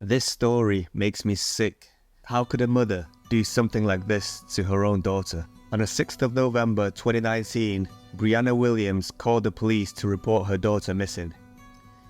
This story makes me sick. How could a mother do something like this to her own daughter? On the 6th of November 2019, Brianna Williams called the police to report her daughter missing.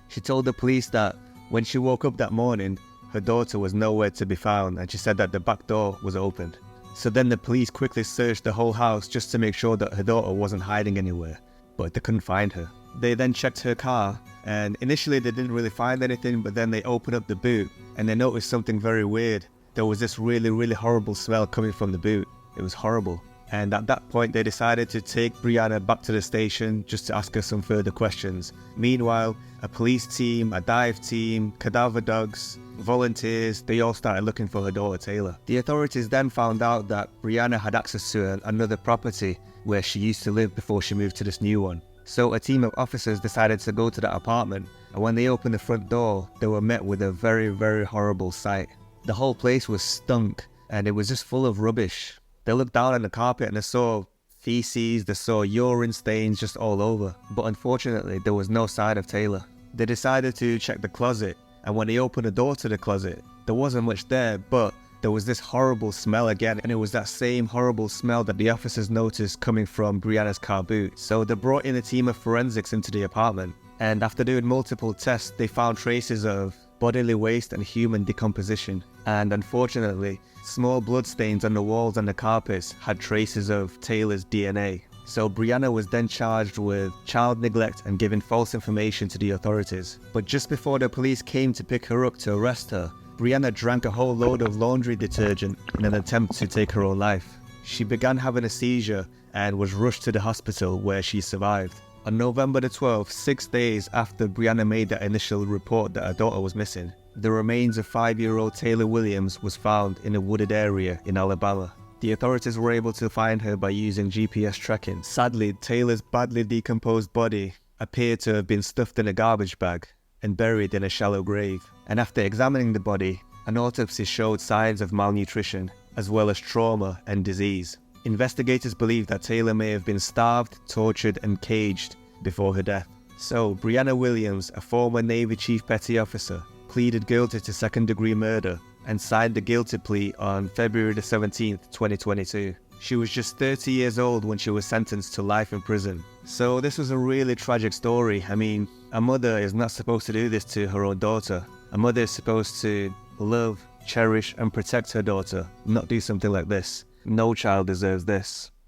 She told the police that when she woke up that morning, her daughter was nowhere to be found, and she said that the back door was opened. So then the police quickly searched the whole house just to make sure that her daughter wasn't hiding anywhere, but they couldn't find her. They then checked her car, and initially they didn't really find anything, but then they opened up the boot and they noticed something very weird. There was this really horrible smell coming from the boot. It was horrible. And at that point they decided to take Brianna back to the station just to ask her some further questions. Meanwhile, a police team, a dive team, cadaver dogs, volunteers, they all started looking for her daughter Taylor. The authorities then found out that Brianna had access to another property where she used to live before she moved to this new one. So a team of officers decided to go to that apartment, and when they opened the front door, they were met with a very horrible sight. The whole place was stunk, and it was just full of rubbish. They looked down on the carpet and they saw feces, they saw urine stains just all over. But unfortunately, there was no sign of Taylor. They decided to check the closet, and when they opened the door to the closet, there wasn't much there, but there was this horrible smell again, and it was that same horrible smell that the officers noticed coming from Brianna's car boot. So they brought in a team of forensics into the apartment, and after doing multiple tests, they found traces of bodily waste and human decomposition. And unfortunately, small blood stains on the walls and the carpets had traces of Taylor's DNA. So Brianna was then charged with child neglect and giving false information to the authorities. But just before the police came to pick her up to arrest her, Brianna drank a whole load of laundry detergent in an attempt to take her own life. She began having a seizure and was rushed to the hospital where she survived. On November the 12th, 6 days after Brianna made that initial report that her daughter was missing, the remains of 5-year-old Taylor Williams was found in a wooded area in Alabama. The authorities were able to find her by using GPS tracking. Sadly, Taylor's badly decomposed body appeared to have been stuffed in a garbage bag and buried in a shallow grave. And after examining the body, an autopsy showed signs of malnutrition, as well as trauma and disease. Investigators believe that Taylor may have been starved, tortured, and caged before her death. So, Brianna Williams, a former Navy Chief Petty Officer, pleaded guilty to second-degree murder and signed the guilty plea on February the 17th, 2022. She was just 30 years old when she was sentenced to life in prison. So this was a really tragic story. I mean, a mother is not supposed to do this to her own daughter. A mother is supposed to love, cherish, and protect her daughter, not do something like this. No child deserves this.